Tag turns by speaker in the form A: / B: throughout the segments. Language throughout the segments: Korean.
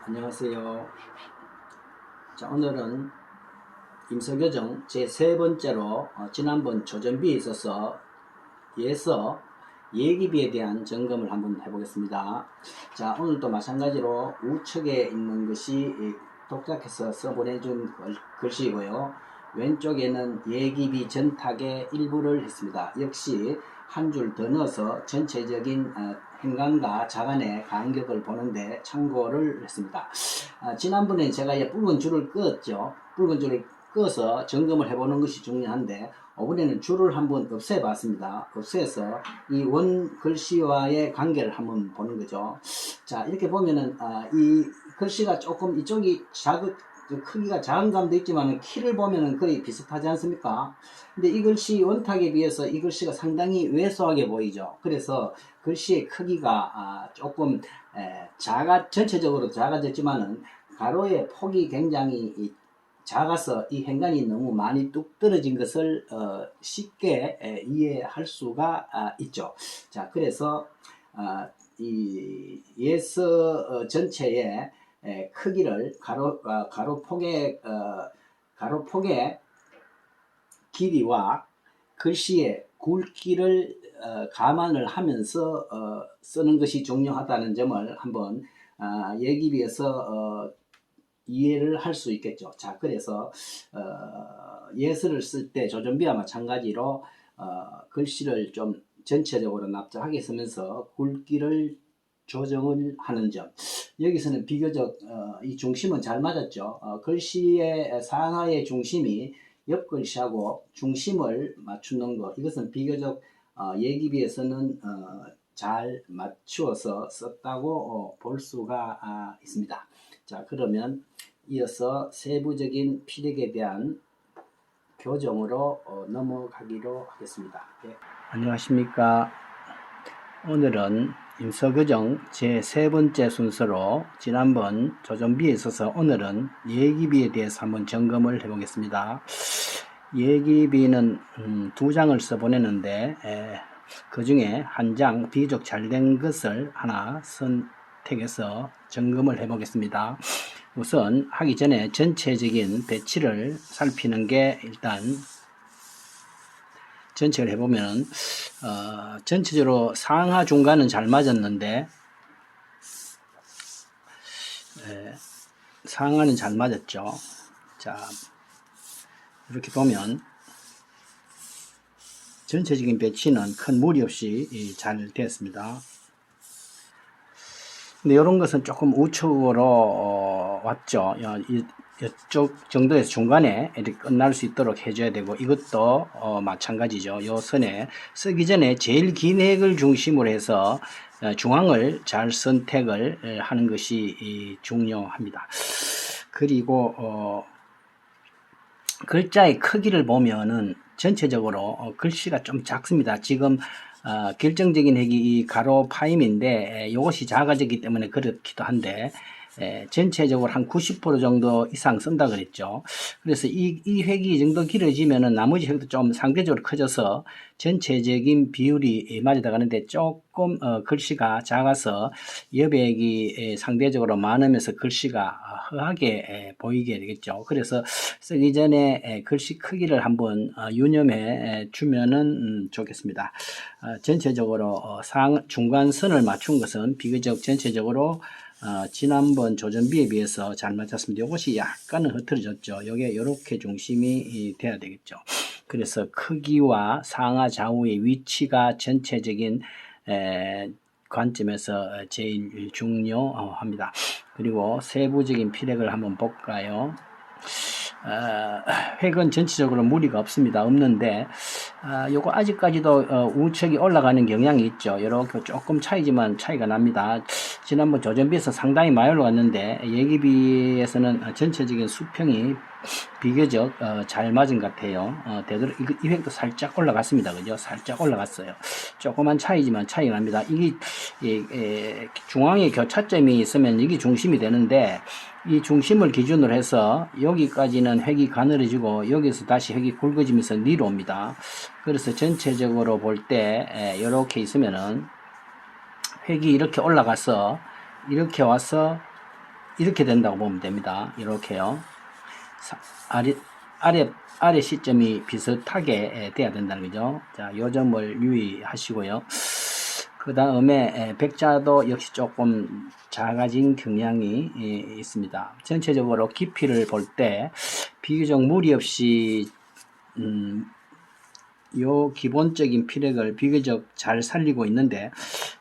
A: 안녕하세요. 자, 오늘은 임서교정 제3번째로 지난번 조전비에 있어서 예서 예기비에 대한 점검을 한번 해보겠습니다. 자, 오늘도 마찬가지로 우측에 있는 것이 독자께서 써보내준 글씨이고요. 왼쪽에는 예기비 전탁의 일부를 했습니다. 역시 한 줄 더 넣어서 전체적인 행간과 자간의 간격을 보는데 참고를 했습니다. 지난번에 제가 붉은 줄을 끄었죠. 붉은 줄을 꺼서 점검을 해보는 것이 중요한데 이번에는 줄을 한번 없애 봤습니다. 없애서 이 원 글씨와의 관계를 한번 보는 거죠. 자, 이렇게 보면은 이 글씨가 조금 이쪽이 크기가 작은 감도 있지만 키를 보면은 거의 비슷하지 않습니까? 근데 이 글씨 원탁에 비해서 이 글씨가 상당히 왜소하게 보이죠. 그래서 글씨의 크기가 조금 전체적으로 작아졌지만은 가로의 폭이 굉장히 작아서 이 행간이 너무 많이 뚝 떨어진 것을 쉽게 이해할 수가 있죠. 자, 그래서 이 예서 전체의 크기를 가로폭의 길이와 글씨의 굵기를 감안을 하면서 쓰는 것이 중요하다는 점을 한번 예기비에서 이해를 할 수 있겠죠. 자, 그래서 예서를 쓸 때 조전비와 마찬가지로 글씨를 좀 전체적으로 납작하게 쓰면서 굵기를 조정을 하는 점. 여기서는 비교적 이 중심은 잘 맞았죠. 글씨의 상하의 중심이 옆글씨하고 중심을 맞추는 것, 이것은 비교적 예기비에서는 잘 맞추어서 썼다고 볼 수가 있습니다. 자, 그러면 이어서 세부적인 피력에 대한 교정으로 넘어가기로 하겠습니다. 네. 안녕하십니까. 오늘은 임서교정 제3번째 순서로 지난번 조전비에 있어서 오늘은 예기비에 대해서 한번 점검을 해보겠습니다. 예기비는 2장을 써보내는데 그 중에 한 장 비교적 잘된 것을 하나 선택해서 점검을 해보겠습니다. 우선 하기 전에 전체적인 배치를 살피는 게 일단 전체를 해보면 전체적으로 상하 중간은 잘 맞았는데 상하는 잘 맞았죠. 자, 이렇게 보면 전체적인 배치는 큰 무리 없이 잘 되었습니다. 근데 이런 것은 조금 우측으로 왔죠. 이쪽 정도에서 중간에 이렇게 끝날 수 있도록 해줘야 되고, 이것도 마찬가지죠. 요 선에 쓰기 전에 제일 긴 핵을 중심으로 해서 중앙을 잘 선택을 하는 것이 중요합니다. 그리고 글자의 크기를 보면은 전체적으로 글씨가 좀 작습니다. 지금 결정적인 핵이 이 가로 파임인데 이것이 작아졌기 때문에 그렇기도 한데 전체적으로 한 90% 정도 이상 쓴다 그랬죠. 그래서 이 획이 이 정도 길어지면은 나머지 획도 좀 상대적으로 커져서 전체적인 비율이 맞아가는데 조금 글씨가 작아서 여백이 상대적으로 많으면서 글씨가 허하게 보이게 되겠죠. 그래서 쓰기 전에 글씨 크기를 한번 유념해 주면은 좋겠습니다. 전체적으로 중간선을 맞춘 것은 비교적 전체적으로 지난번 조전비에 비해서 잘 맞았습니다. 이것이 약간은 흐트러졌죠. 이게 이렇게 중심이 돼야 되겠죠. 그래서 크기와 상하 좌우의 위치가 전체적인 관점에서 제일 중요합니다. 그리고 세부적인 피력을 한번 볼까요? 획은 전체적으로 무리가 없는데 요거 아직까지도 우측이 올라가는 경향이 있죠. 이렇게 조금 차이지만 차이가 납니다. 지난번 조전비에서 상당히 많이 올라갔는데 예기비에서는 전체적인 수평이 비교적 잘 맞은 것 같아요. 되도록 이 획도 살짝 올라갔습니다. 그죠? 살짝 올라갔어요. 조그만 차이지만 차이가 납니다. 이게 중앙에 교차점이 있으면 이게 중심이 되는데 이 중심을 기준으로 해서 여기까지는 획이 가늘어지고 여기서 다시 획이 굵어지면서 내려옵니다. 그래서 전체적으로 볼 때 이렇게 있으면은 획이 이렇게 올라가서 이렇게 와서 이렇게 된다고 보면 됩니다. 이렇게요. 아래 시점이 비슷하게 돼야 된다는 거죠. 자, 요 점을 유의하시고요. 그 다음에 백자도 역시 조금 작아진 경향이 있습니다. 전체적으로 깊이를 볼 때 비교적 무리 없이 요 기본적인 피력을 비교적 잘 살리고 있는데,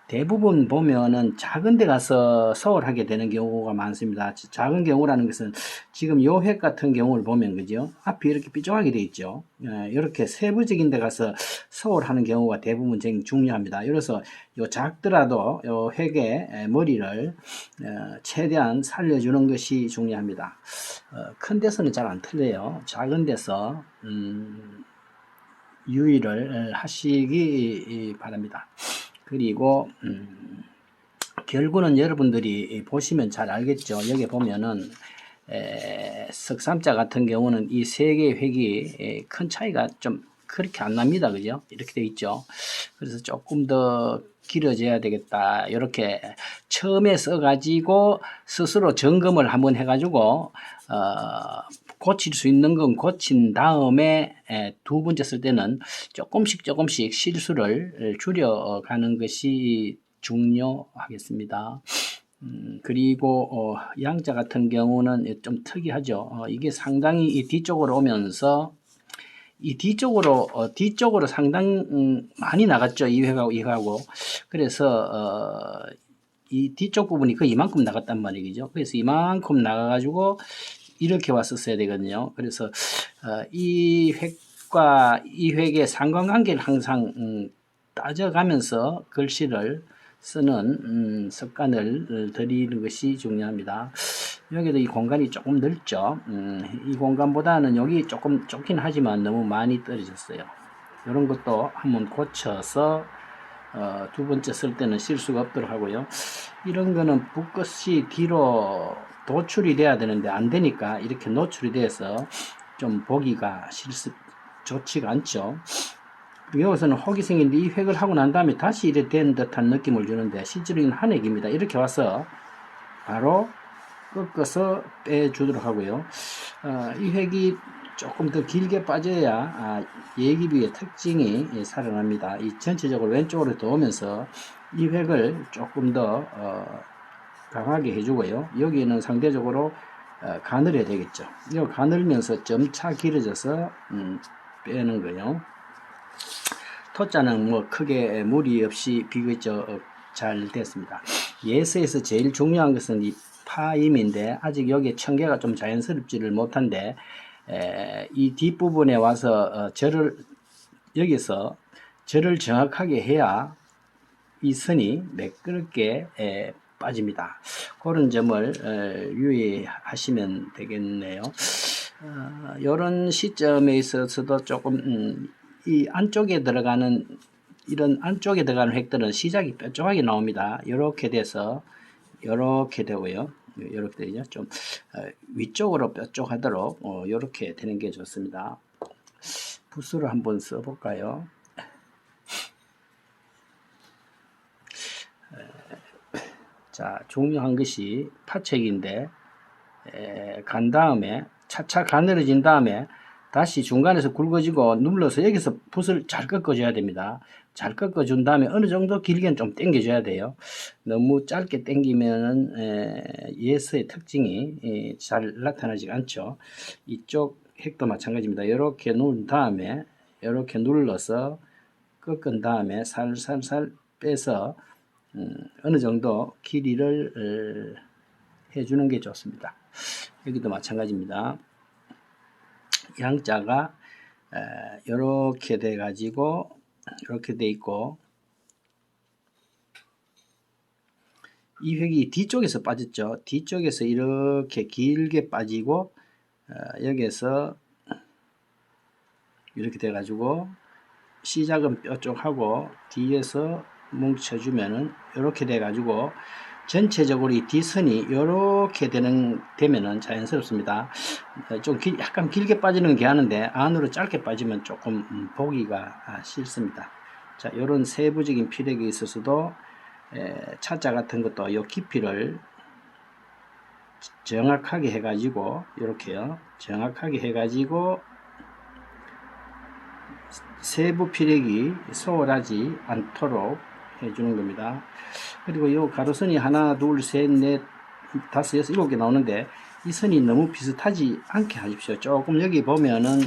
A: 대부분 보면은 작은 데 가서 서울하게 되는 경우가 많습니다. 작은 경우라는 것은 지금 요 획 같은 경우를 보면, 그죠? 앞이 이렇게 삐뚤하게 돼 있죠. 이렇게 세부적인 데 가서 서울하는 경우가 대부분 굉장히 중요합니다. 그래서 요 작더라도 요 획의 머리를 최대한 살려주는 것이 중요합니다. 큰 데서는 잘 안 틀려요. 작은 데서 유의를 하시기 바랍니다. 그리고 결국은 여러분들이 보시면 잘 알겠죠. 여기 보면은 석삼자 같은 경우는 이 세 개의 획이 큰 차이가 좀 그렇게 안 납니다. 그죠? 이렇게 돼 있죠. 그래서 조금 더 길어져야 되겠다. 이렇게 처음에 써가지고 스스로 점검을 한번 해가지고 고칠 수 있는 건 고친 다음에 두 번째 쓸 때는 조금씩 실수를 줄여가는 것이 중요하겠습니다. 그리고 양자 같은 경우는 좀 특이하죠. 이게 상당히 이 뒤쪽으로 오면서 이 뒤쪽으로 상당히 많이 나갔죠. 이 회하고 이 회하고. 그래서 이 뒤쪽 부분이 거의 이만큼 나갔단 말이죠. 그래서 이만큼 나가가지고 이렇게 왔었어야 되거든요. 그래서 이 획과 이 획의 상관관계를 항상 따져가면서 글씨를 쓰는 습관을 들이는 것이 중요합니다. 여기도 이 공간이 조금 넓죠. 이 공간보다는 여기 조금 좁긴 하지만 너무 많이 떨어졌어요. 이런 것도 한번 고쳐서 두 번째 쓸 때는 실수가 없도록 하고요. 이런 거는 붓끝이 뒤로 도출이 돼야 되는데 안 되니까 이렇게 노출이 돼서 좀 보기가 좋지가 않죠. 여기서는 혹이 생긴데 이 획을 하고 난 다음에 다시 이래 된 듯한 느낌을 주는데 실제로 이건 한 획입니다. 이렇게 와서 바로 꺾어서 빼주도록 하고요. 이 획이 조금 더 길게 빠져야 예기비의 특징이 살아납니다. 이 전체적으로 왼쪽으로 더 오면서 이 획을 조금 더 강하게 해주고요. 여기는 상대적으로 가늘어야 되겠죠. 이거 가늘면서 점차 길어져서 빼는 거예요. 토자는 뭐 크게 무리 없이 비교적 잘 됐습니다. 예서에서 제일 중요한 것은 이 파임인데 아직 여기에 청개가 좀 자연스럽지를 못한데 이 뒷부분에 와서 여기서 절을 정확하게 해야 이 선이 매끄럽게 빠집니다. 그런 점을 유의하시면 되겠네요. 이런 시점에 있어서도 조금 이 안쪽에 들어가는 이런 안쪽에 들어가는 획들은 시작이 뾰족하게 나옵니다. 이렇게 돼서 이렇게 되고요. 이렇게 되죠. 좀 위쪽으로 뾰족하도록 이렇게 되는 게 좋습니다. 붓으로 한번 써볼까요? 자, 중요한 것이 파책인데 간 다음에 차차 가늘어진 다음에 다시 중간에서 굵어지고 눌러서 여기서 붓을 잘 꺾어줘야 됩니다. 잘 꺾어준 다음에 어느 정도 길게는 좀 당겨줘야 돼요. 너무 짧게 당기면은 예서의 특징이 잘 나타나지 않죠. 이쪽 획도 마찬가지입니다. 이렇게 누른 다음에 이렇게 눌러서 꺾은 다음에 살살살 빼서 어느 정도 길이를 해주는 게 좋습니다. 여기도 마찬가지입니다. 양자가 이렇게 돼 가지고 이렇게 돼 있고 이 획이 뒤쪽에서 빠졌죠. 뒤쪽에서 이렇게 길게 빠지고 여기에서 이렇게 돼 가지고 시작은 뾰족하고 뒤에서 뭉쳐주면은 이렇게 돼 가지고 전체적으로 이 뒤선이 이렇게 되면은 자연스럽습니다. 좀 약간 길게 빠지는 게 하는데 안으로 짧게 빠지면 조금 보기가 싫습니다. 자, 이런 세부적인 피력에 있어서도 차자 같은 것도 이 깊이를 정확하게 해가지고 이렇게요. 정확하게 해가지고 세부 피력이 소홀하지 않도록 해주는 겁니다. 그리고 이 가로선이 하나, 둘, 셋, 넷, 다섯, 여섯, 일곱 개 나오는데 이 선이 너무 비슷하지 않게 하십시오. 조금 여기 보면은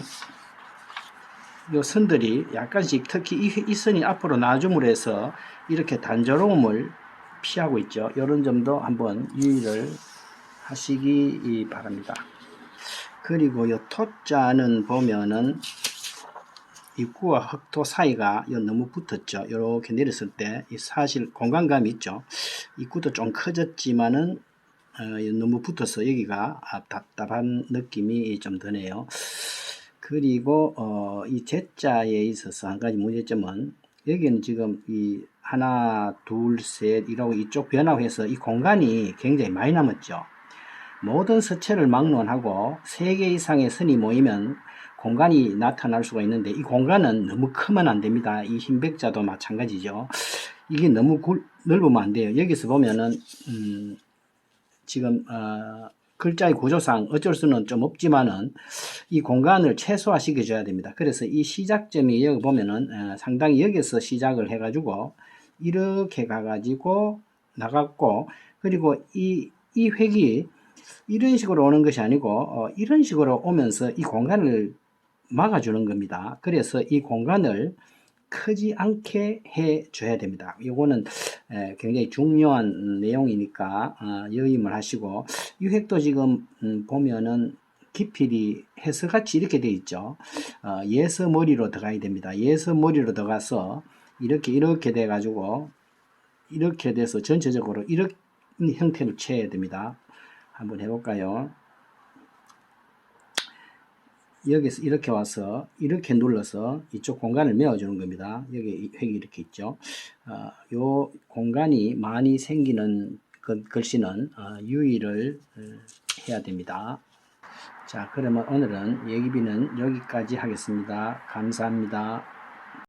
A: 이 선들이 약간씩 특히 이 선이 앞으로 나줌으로 해서 이렇게 단조로움을 피하고 있죠. 이런 점도 한번 유의를 하시기 바랍니다. 그리고 이 토자는 보면은 입구와 흙토 사이가 너무 붙었죠. 이렇게 내렸을 때 사실 공간감이 있죠. 입구도 좀 커졌지만은 너무 붙어서 여기가 답답한 느낌이 좀 드네요. 그리고 이 제자에 있어서 한 가지 문제점은 여기는 지금 이 하나, 둘, 셋 이라고 이쪽 변화해서 이 공간이 굉장히 많이 남았죠. 모든 서체를 막론하고 3개 이상의 선이 모이면 공간이 나타날 수가 있는데 이 공간은 너무 크면 안 됩니다. 이 흰백자도 마찬가지죠. 이게 너무 넓으면 안 돼요. 여기서 보면은 지금 글자의 구조상 어쩔 수는 좀 없지만은 이 공간을 최소화시켜 줘야 됩니다. 그래서 이 시작점이 여기 보면은 상당히 여기서 시작을 해 가지고 이렇게 가 가지고 나갔고, 그리고 이 획이 이런 식으로 오는 것이 아니고 이런 식으로 오면서 이 공간을 막아주는 겁니다. 그래서 이 공간을 크지 않게 해 줘야 됩니다. 이거는 굉장히 중요한 내용이니까 유의를 하시고, 이 획도 지금 보면은 기필이 해서같이 이렇게 되어 있죠. 예서 머리로 들어가야 됩니다. 예서 머리로 들어가서 이렇게 돼 가지고 이렇게 돼서 전체적으로 이런 형태를 취해야 됩니다. 한번 해볼까요? 여기서 이렇게 와서 이렇게 눌러서 이쪽 공간을 메워주는 겁니다. 여기 획이 이렇게 있죠. 요 공간이 많이 생기는 글씨는 유의를 해야 됩니다. 자, 그러면 오늘은 예기비는 여기까지 하겠습니다. 감사합니다.